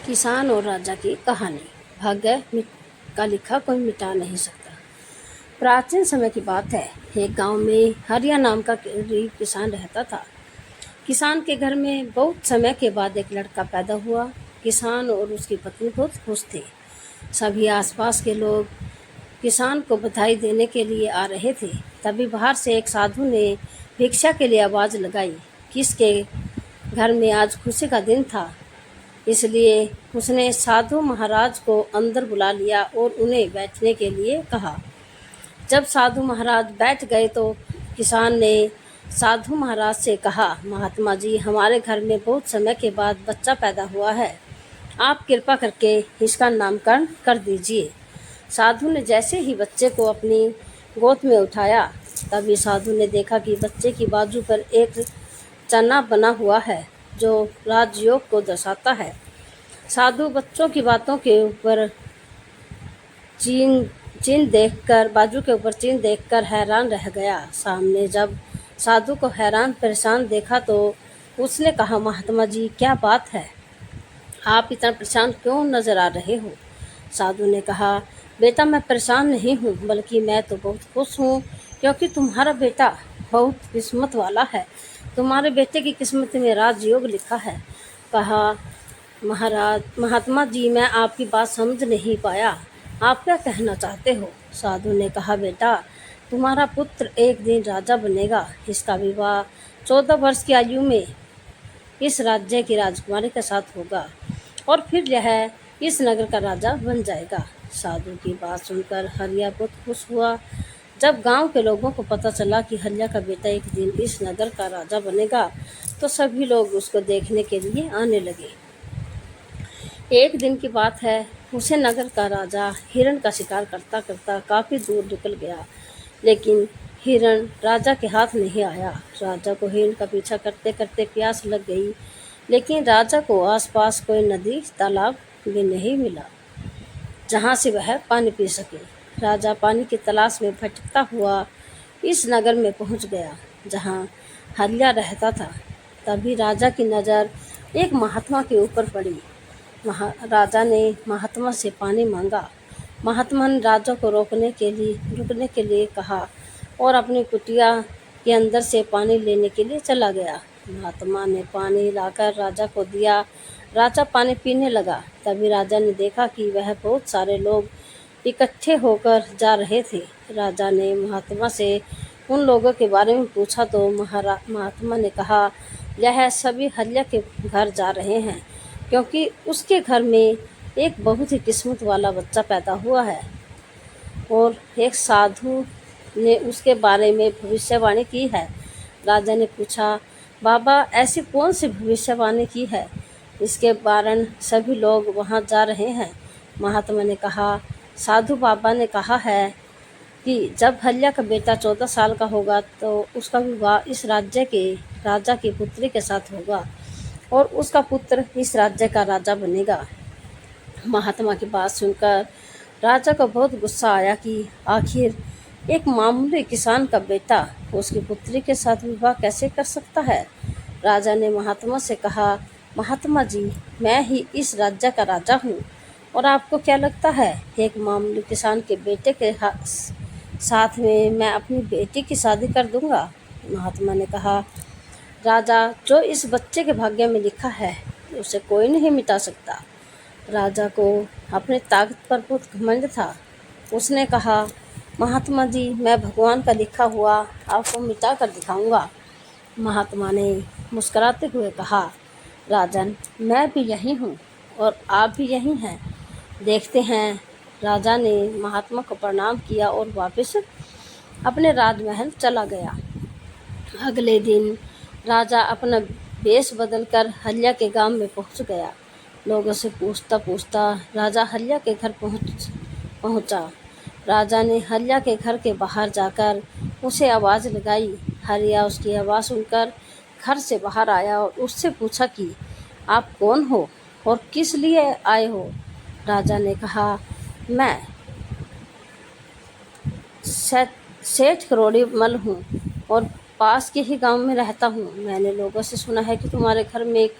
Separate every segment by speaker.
Speaker 1: किसान और राजा की कहानी। भाग्य का लिखा कोई मिटा नहीं सकता। प्राचीन समय की बात है। एक गांव में हरिया नाम का गरीब किसान रहता था। किसान के घर में बहुत समय के बाद एक लड़का पैदा हुआ। किसान और उसकी पत्नी बहुत खुश थे। सभी आसपास के लोग किसान को बधाई देने के लिए आ रहे थे। तभी बाहर से एक साधु ने भिक्षा के लिए आवाज़ लगाई। किसके घर में आज खुशी का दिन था, इसलिए उसने साधु महाराज को अंदर बुला लिया और उन्हें बैठने के लिए कहा। जब साधु महाराज बैठ गए तो किसान ने साधु महाराज से कहा, महात्मा जी, हमारे घर में बहुत समय के बाद बच्चा पैदा हुआ है। आप कृपा करके इसका नामकरण कर दीजिए। साधु ने जैसे ही बच्चे को अपनी गोद में उठाया, तभी साधु ने देखा कि बच्चे की बाजू पर एक चना बना हुआ है, जो राजयोग को दर्शाता है। साधु बच्चों की बातों के ऊपर बाजू के ऊपर चीन देखकर हैरान रह गया। सामने जब साधु को हैरान परेशान देखा तो उसने कहा, महात्मा जी, क्या बात है? आप इतना परेशान क्यों नजर आ रहे हो? साधु ने कहा, बेटा, मैं परेशान नहीं हूँ, बल्कि मैं तो बहुत खुश हूँ, क्योंकि तुम्हारा बेटा बहुत किस्मत वाला है। तुम्हारे बेटे की किस्मत में राजयोग लिखा है। कहा, महात्मा जी, मैं आपकी बात समझ नहीं पाया। आप क्या कहना चाहते हो? साधु ने कहा, बेटा, तुम्हारा पुत्र एक दिन राजा बनेगा। इसका विवाह 14 वर्ष की आयु में इस राज्य की राजकुमारी के साथ होगा और फिर यह इस नगर का राजा बन जाएगा। साधु की बात सुनकर हरिया बहुत खुश हुआ। जब गांव के लोगों को पता चला कि हरिया का बेटा एक दिन इस नगर का राजा बनेगा, तो सभी लोग उसको देखने के लिए आने लगे। एक दिन की बात है, उसे नगर का राजा हिरण का शिकार करता करता काफ़ी दूर निकल गया, लेकिन हिरण राजा के हाथ नहीं आया। राजा को हिरण का पीछा करते करते प्यास लग गई, लेकिन राजा को आसपास कोई नदी तालाब भी नहीं मिला जहाँ से वह पानी पी सके। राजा पानी की तलाश में भटकता हुआ इस नगर में पहुँच गया जहाँ हरिया रहता था। तभी राजा की नज़र एक महात्मा के ऊपर पड़ी। राजा ने महात्मा से पानी मांगा। महात्मा ने राजा को रुकने के लिए कहा और अपनी कुटिया के अंदर से पानी लेने के लिए चला गया। महात्मा ने पानी लाकर राजा को दिया। राजा पानी पीने लगा। तभी राजा ने देखा कि वह बहुत सारे लोग इकट्ठे होकर जा रहे थे। राजा ने महात्मा से उन लोगों के बारे में पूछा तो महात्मा ने कहा, यह सभी हरिया के घर जा रहे हैं, क्योंकि उसके घर में एक बहुत ही किस्मत वाला बच्चा पैदा हुआ है और एक साधु ने उसके बारे में भविष्यवाणी की है। राजा ने पूछा, बाबा, ऐसी कौन सी भविष्यवाणी की है, इसके कारण सभी लोग वहां जा रहे हैं? महात्मा ने कहा, साधु बाबा ने कहा है कि जब हरिया का बेटा 14 साल का होगा तो उसका विवाह इस राज्य के राजा की पुत्री के साथ होगा और उसका पुत्र इस राज्य का राजा बनेगा। महात्मा की बात सुनकर राजा को बहुत गुस्सा आया कि आखिर एक मामूली किसान का बेटा उसकी पुत्री के साथ विवाह कैसे कर सकता है। राजा ने महात्मा से कहा, महात्मा जी, मैं ही इस राज्य का राजा हूँ और आपको क्या लगता है, एक मामूली किसान के बेटे के साथ में मैं अपनी बेटी की शादी कर दूंगा? महात्मा ने कहा, राजा, जो इस बच्चे के भाग्य में लिखा है उसे कोई नहीं मिटा सकता। राजा को अपनी ताकत पर बहुत घमंड था। उसने कहा, महात्मा जी, मैं भगवान का लिखा हुआ आपको मिटा कर दिखाऊंगा। महात्मा ने मुस्कुराते हुए कहा, राजन, मैं भी यही हूँ और आप भी यही हैं, देखते हैं। राजा ने महात्मा को प्रणाम किया और वापस अपने राजमहल चला गया। अगले दिन राजा अपना वेश बदलकर हरिया के गांव में पहुंच गया। लोगों से पूछता पूछता राजा हरिया के घर पहुंचा। राजा ने हरिया के घर के बाहर जाकर उसे आवाज़ लगाई। हरिया उसकी आवाज़ सुनकर घर से बाहर आया और उससे पूछा कि आप कौन हो और किस लिए आए हो? राजा ने कहा, मैं सेठ करोड़ी मल हूँ और पास के ही गांव में रहता हूँ। मैंने लोगों से सुना है कि तुम्हारे घर में एक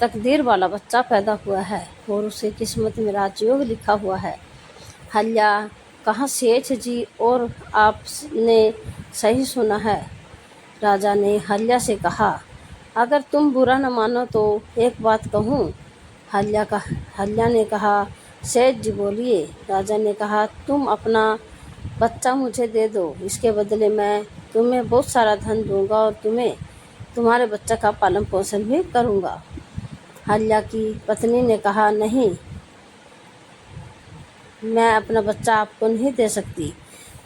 Speaker 1: तकदीर वाला बच्चा पैदा हुआ है और उसे किस्मत में राजयोग लिखा हुआ है। हल्या कहा, सेठ जी, और आपने सही सुना है। राजा ने हल्या से कहा, अगर तुम बुरा न मानो तो एक बात कहूँ। हल्या ने कहा, सेठ जी बोलिए। राजा ने कहा, तुम अपना बच्चा मुझे दे दो, इसके बदले मैं तुम्हें बहुत सारा धन दूंगा और तुम्हारे बच्चे का पालन पोषण भी करूंगा। हल्या की पत्नी ने कहा, नहीं, मैं अपना बच्चा आपको नहीं दे सकती।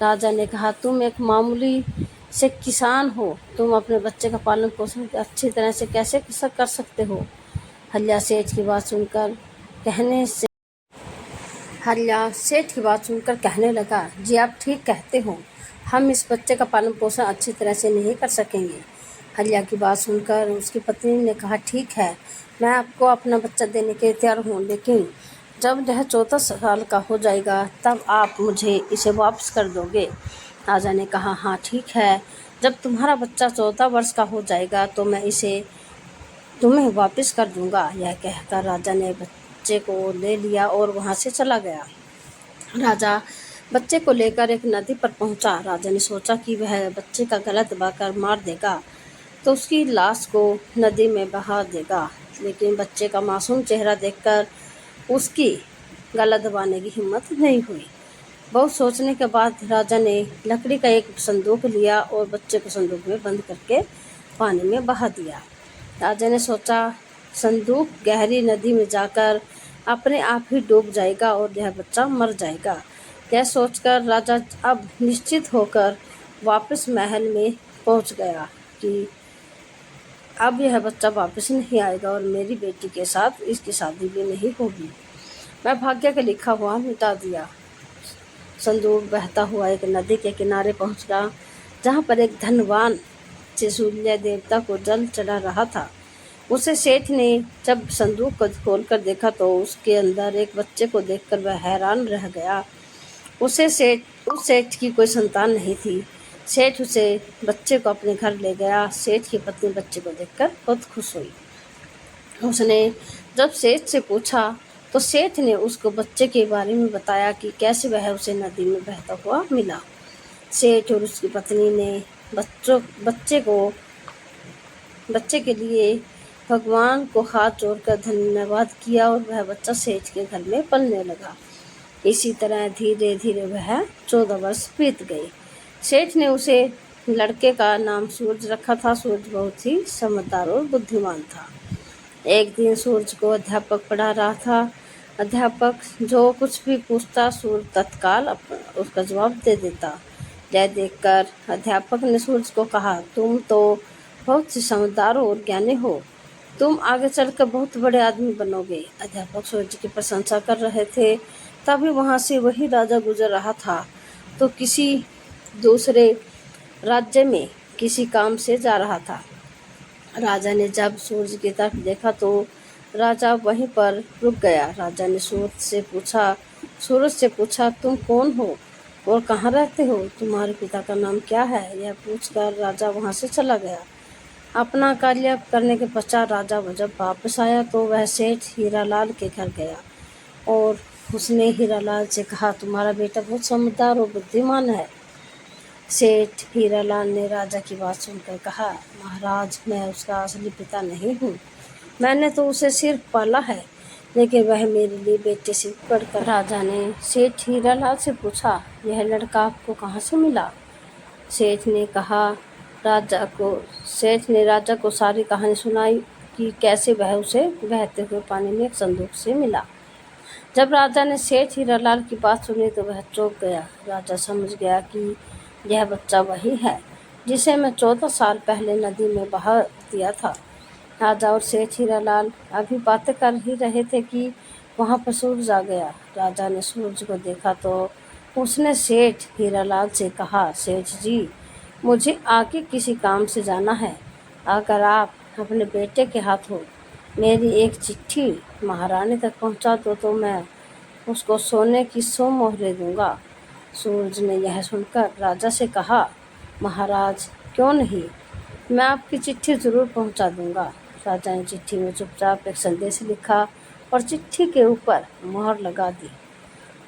Speaker 1: राजा ने कहा, तुम एक मामूली से किसान हो, तुम अपने बच्चे का पालन पोषण अच्छी तरह से कैसे कर सकते हो। हल्या सेठ की बात सुनकर कहने लगा, जी आप ठीक कहते हो, हम इस बच्चे का पालन पोषण अच्छी तरह से नहीं कर सकेंगे। हल्या की बात सुनकर उसकी पत्नी ने कहा, ठीक है, मैं आपको अपना बच्चा देने के तैयार हूँ, लेकिन जब यह 14 साल का हो जाएगा तब आप मुझे इसे वापस कर दोगे। राजा ने कहा, हाँ ठीक है, जब तुम्हारा बच्चा 14 वर्ष का हो जाएगा तो मैं इसे तुम्हें वापस कर दूंगा। यह कहकर राजा ने बच्चे को ले लिया और वहाँ से चला गया। राजा बच्चे को लेकर एक नदी पर पहुंचा। राजा ने सोचा कि वह बच्चे का गला दबाकर मार देगा तो उसकी लाश को नदी में बहा देगा, लेकिन बच्चे का मासूम चेहरा देखकर उसकी गला दबाने की हिम्मत नहीं हुई। बहुत सोचने के बाद राजा ने लकड़ी का एक संदूक लिया और बच्चे को संदूक में बंद करके पानी में बहा दिया। राजा ने सोचा, संदूक गहरी नदी में जाकर अपने आप ही डूब जाएगा और यह बच्चा मर जाएगा। यह सोचकर राजा अब निश्चित होकर वापस महल में पहुंच गया कि अब यह बच्चा वापस नहीं आएगा और मेरी बेटी के साथ इसकी शादी भी नहीं होगी। मैं भाग्य का लिखा हुआ मिटा दिया। संदूक बहता हुआ एक नदी के किनारे पहुंच गया, जहां पर एक धनवान सूर्य देवता को जल चढ़ा रहा था। उसे सेठ ने जब संदूक को खोलकर देखा तो उसके अंदर एक बच्चे को देखकर वह हैरान रह गया। उस सेठ की कोई संतान नहीं थी। सेठ उसे बच्चे को अपने घर ले गया। सेठ की पत्नी बच्चे को देखकर बहुत खुश हुई। उसने जब सेठ से पूछा तो सेठ ने उसको बच्चे के बारे में बताया कि कैसे वह उसे नदी में बहता हुआ मिला। सेठ और उसकी पत्नी ने बच्चे के लिए भगवान को हाथ जोड़कर धन्यवाद किया और वह बच्चा सेठ के घर में पलने लगा। इसी तरह धीरे धीरे वह 14 वर्ष बीत गए। सेठ ने उसे लड़के का नाम सूरज रखा था। सूरज बहुत ही समझदार और बुद्धिमान था। एक दिन सूरज को अध्यापक पढ़ा रहा था। अध्यापक जो कुछ भी पूछता सूरज तत्काल उसका जवाब दे देता। यह देखकर अध्यापक ने सूरज को कहा, तुम तो बहुत ही समझदार और ज्ञानी हो, तुम आगे चलकर बहुत बड़े आदमी बनोगे। अध्यापक सूरज की प्रशंसा कर रहे थे, तभी वहां से वही राजा गुजर रहा था तो किसी दूसरे राज्य में किसी काम से जा रहा था। राजा ने जब सूरज की तरफ देखा तो राजा वहीं पर रुक गया। राजा ने सूरज से पूछा, तुम कौन हो और कहाँ रहते हो? तुम्हारे पिता का नाम क्या है? यह पूछकर राजा वहां से चला गया। अपना कार्य करने के पश्चात राजा जब वापस आया तो वह सेठ हीरालाल के घर गया और उसने हीरालाल से कहा, तुम्हारा बेटा बहुत समझदार और बुद्धिमान है। सेठ हीरालाल ने राजा की बात सुनकर कहा, महाराज, मैं उसका असली पिता नहीं हूँ, मैंने तो उसे सिर्फ पाला है, लेकिन वह मेरे लिए बेटे से बढ़कर। राजा ने सेठ हीरालाल से पूछा, यह लड़का आपको कहाँ से मिला? सेठ ने राजा को सारी कहानी सुनाई कि कैसे वह उसे बहते हुए पानी में एक संदूक से मिला। जब राजा ने सेठ हीरालाल की बात सुनी तो वह चौंक गया। राजा समझ गया कि यह बच्चा वही है जिसे मैं 14 साल पहले नदी में बहा दिया था। राजा और सेठ हीरालाल अभी बातें कर ही रहे थे कि वहां पर सूरज आ गया। राजा ने सूरज को देखा तो उसने सेठ हीरालाल से कहा, सेठ जी, मुझे आगे किसी काम से जाना है। अगर आप अपने बेटे के हाथों मेरी एक चिट्ठी महारानी तक पहुंचा दो तो मैं उसको सोने की 100 मोहरें दूंगा। सूरज ने यह सुनकर राजा से कहा, महाराज, क्यों नहीं, मैं आपकी चिट्ठी जरूर पहुंचा दूंगा। राजा ने चिट्ठी में चुपचाप एक संदेश लिखा और चिट्ठी के ऊपर मोहर लगा दी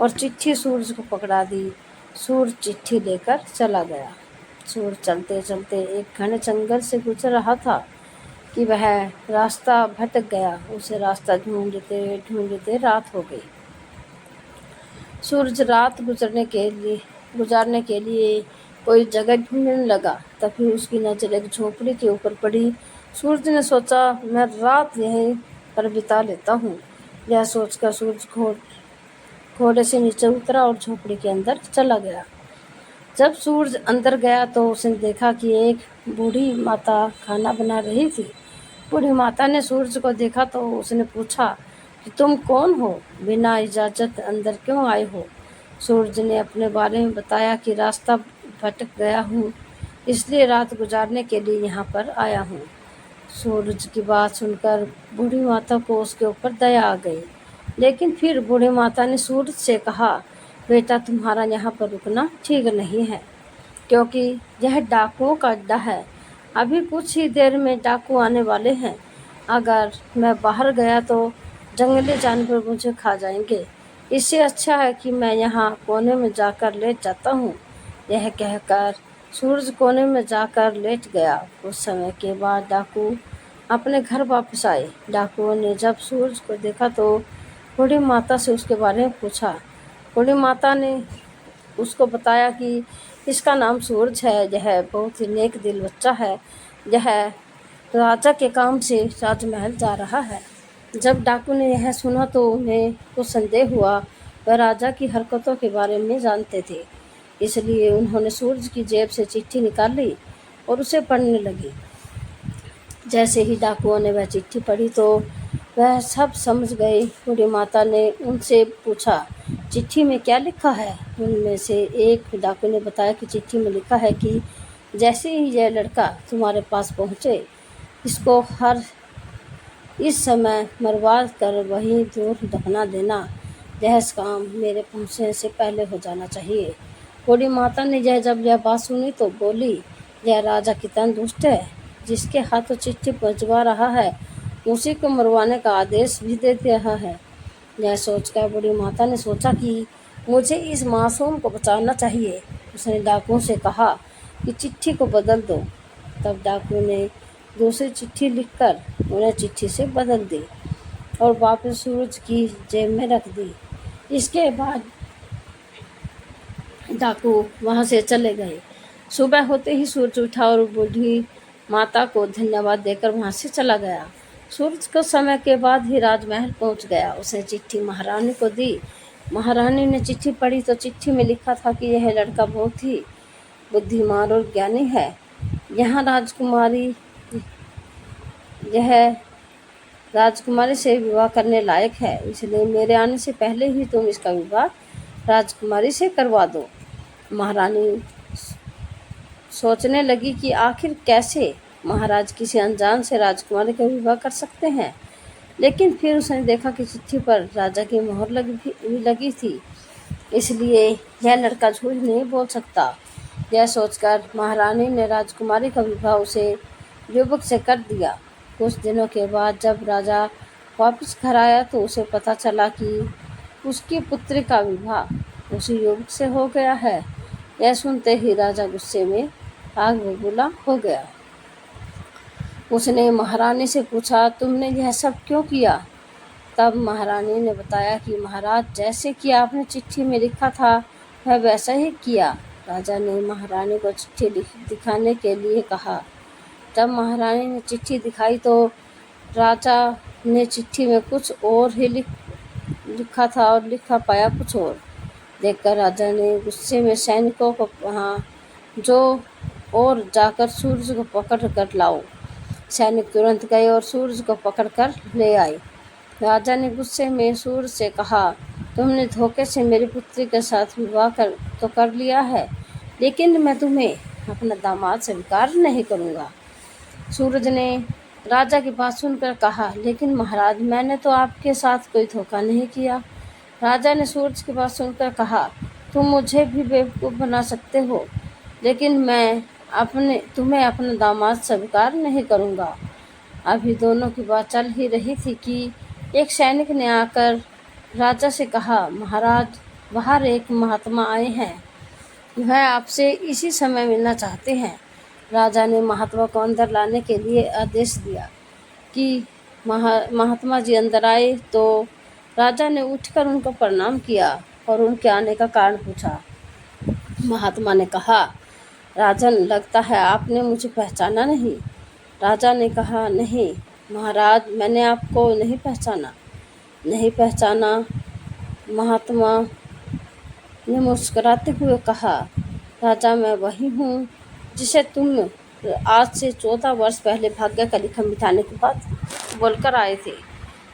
Speaker 1: और चिट्ठी सूरज को पकड़ा दी। सूरज चिट्ठी लेकर चला गया। सूरज चलते चलते एक घने जंगल से गुजर रहा था कि वह रास्ता भटक गया। उसे रास्ता ढूंढते ढूंढते रात हो गई। सूरज रात गुजारने के लिए कोई जगह ढूंढने लगा। तभी उसकी नज़र एक झोपड़ी के ऊपर पड़ी। सूरज ने सोचा, मैं रात यहीं पर बिता लेता हूँ। यह सोचकर सूरज घोड़े से नीचे उतरा और झोपड़ी के अंदर चला गया। जब सूरज अंदर गया तो उसने देखा कि एक बूढ़ी माता खाना बना रही थी। बूढ़ी माता ने सूरज को देखा तो उसने पूछा कि तुम कौन हो, बिना इजाज़त अंदर क्यों आए हो। सूरज ने अपने बारे में बताया कि रास्ता भटक गया हूँ, इसलिए रात गुजारने के लिए यहाँ पर आया हूँ। सूरज की बात सुनकर बूढ़ी माता को उसके ऊपर दया आ गई। लेकिन फिर बूढ़ी माता ने सूरज से कहा, बेटा तुम्हारा यहाँ पर रुकना ठीक नहीं है, क्योंकि यह डाकुओं का अड्डा है। अभी कुछ ही देर में डाकू आने वाले हैं। अगर मैं बाहर गया तो जंगली जानवर मुझे खा जाएंगे। इससे अच्छा है कि मैं यहाँ कोने में जाकर लेट जाता हूँ। यह कहकर सूरज कोने में जाकर लेट गया। कुछ समय के बाद डाकू अपने घर वापस आए। डाकुओं ने जब सूरज को देखा तो बूढ़ी माता से उसके बारे में पूछा। बूढ़ी माता ने उसको बताया कि इसका नाम सूरज है, यह बहुत ही नेक दिल बच्चा है, यह राजा के काम से राजमहल जा रहा है। जब डाकू ने यह सुना तो उन्हें कुछ संदेह हुआ। वह राजा की हरकतों के बारे में जानते थे, इसलिए उन्होंने सूरज की जेब से चिट्ठी निकाली और उसे पढ़ने लगी। जैसे ही डाकुओं ने वह चिट्ठी पढ़ी तो वह सब समझ गए। बूढ़ी माता ने उनसे पूछा, चिट्ठी में क्या लिखा है। उनमें से एक डाकू ने बताया कि चिट्ठी में लिखा है कि जैसे ही यह लड़का तुम्हारे पास पहुँचे, इसको इस समय मरवा कर वहीं दूर दफना देना। यह काम मेरे पहुँचने से पहले हो जाना चाहिए। बूढ़ी माता ने जब यह बात सुनी तो बोली, यह राजा कितना दुष्ट है, जिसके हाथों चिट्ठी पहुँचवा रहा है उसी को मरवाने का आदेश भी दे रहा है। यह सोचकर बूढ़ी माता ने सोचा कि मुझे इस मासूम को बचाना चाहिए। उसने डाकुओं से कहा कि चिट्ठी को बदल दो। तब डाकू ने दूसरी चिट्ठी लिखकर उन्हें चिट्ठी से बदल दी और वापस सूरज की जेब में रख दी। इसके बाद डाकू वहाँ से चले गए। सुबह होते ही सूरज उठा और बूढ़ी माता को धन्यवाद देकर वहाँ से चला गया। सूरज कुछ समय के बाद ही राजमहल पहुँच गया। उसने चिट्ठी महारानी को दी। महारानी ने चिट्ठी पढ़ी तो चिट्ठी में लिखा था कि यह लड़का बहुत ही बुद्धिमान और ज्ञानी है। यह राजकुमारी से विवाह करने लायक है, इसलिए मेरे आने से पहले ही तुम इसका विवाह राजकुमारी से करवा दो। महारानी सोचने लगी कि आखिर कैसे महाराज किसी अनजान से राजकुमारी का विवाह कर सकते हैं। लेकिन फिर उसने देखा कि चिट्ठी पर राजा की मोहर लगी थी, इसलिए यह लड़का झूठ नहीं बोल सकता। यह सोचकर महारानी ने राजकुमारी का विवाह उसे युवक से कर दिया। कुछ दिनों के बाद जब राजा वापस घर आया तो उसे पता चला कि उसकी पुत्री का विवाह उसी युवक से हो गया है। यह सुनते ही राजा गुस्से में आग बबूला हो गया। उसने महारानी से पूछा, तुमने यह सब क्यों किया। तब महारानी ने बताया कि महाराज, जैसे कि आपने चिट्ठी में लिखा था वह वैसा ही किया। राजा ने महारानी को चिट्ठी दिखाने के लिए कहा। जब महारानी ने चिट्ठी दिखाई तो राजा ने चिट्ठी में कुछ और ही लिखा था और लिखा पाया कुछ और। देखकर राजा ने गुस्से में सैनिकों को कहा, जो और जाकर सूरज को पकड़ कर लाओ। सैनिक तुरंत गए और सूरज को पकड़कर ले आए। राजा ने गुस्से में सूरज से कहा, तुमने धोखे से मेरी पुत्री के साथ विवाह कर लिया है, लेकिन मैं तुम्हें अपना दामाद स्वीकार नहीं करूँगा। सूरज ने राजा की बात सुनकर कहा, लेकिन महाराज, मैंने तो आपके साथ कोई धोखा नहीं किया। राजा ने सूरज की बात सुनकर कहा, तुम मुझे भी बेवकूफ़ बना सकते हो, लेकिन मैं तुम्हें अपना दामाद स्वीकार नहीं करूँगा। अभी दोनों की बात चल ही रही थी कि एक सैनिक ने आकर राजा से कहा, महाराज, बाहर एक महात्मा आए हैं, वह आपसे इसी समय मिलना चाहते हैं। राजा ने महात्मा को अंदर लाने के लिए आदेश दिया कि महात्मा जी अंदर आए तो राजा ने उठकर उनको प्रणाम किया और उनके आने का कारण पूछा। महात्मा ने कहा, राजन, लगता है आपने मुझे पहचाना नहीं। राजा ने कहा, नहीं महाराज, मैंने आपको नहीं पहचाना। महात्मा ने मुस्कुराते हुए कहा, राजा, मैं वही हूँ जिसे तुम आज से 14 वर्ष पहले भाग्य का लिखा मिटाने की बात बोलकर आए थे।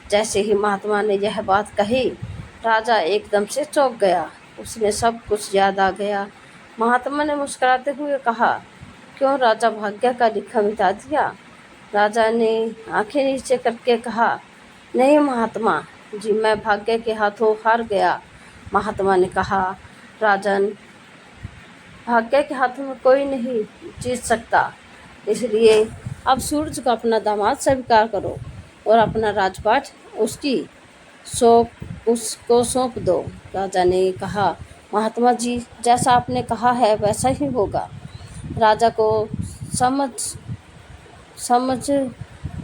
Speaker 1: जैसे ही महात्मा ने यह बात कही, राजा एकदम से चौंक गया। उसने सब कुछ याद आ गया। महात्मा ने मुस्कुराते हुए कहा, क्यों राजा, भाग्य का लिखा मिटा दिया? राजा ने आंखें नीचे करके कहा, नहीं महात्मा जी, मैं भाग्य के हाथों हार गया। महात्मा ने कहा, राजन, भाग्य के हाथों में कोई नहीं जीत सकता, इसलिए अब सूरज को अपना दामाद स्वीकार करो और अपना राजपाट उसको सौंप दो। राजा ने कहा, महात्मा जी, जैसा आपने कहा है वैसा ही होगा। राजा को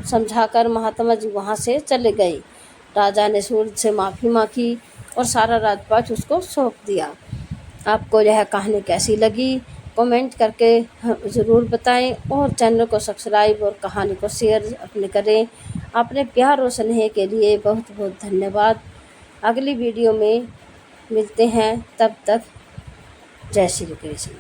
Speaker 1: समझाकर महात्मा जी वहाँ से चले गए। राजा ने सूरज से माफ़ी मांगी और सारा राजपाट उसको सौंप दिया। आपको यह कहानी कैसी लगी कमेंट करके ज़रूर बताएं और चैनल को सब्सक्राइब और कहानी को शेयर अपने करें। अपने प्यार और स्नेह के लिए बहुत बहुत धन्यवाद। अगली वीडियो में मिलते हैं, तब तक जय श्री कृष्ण।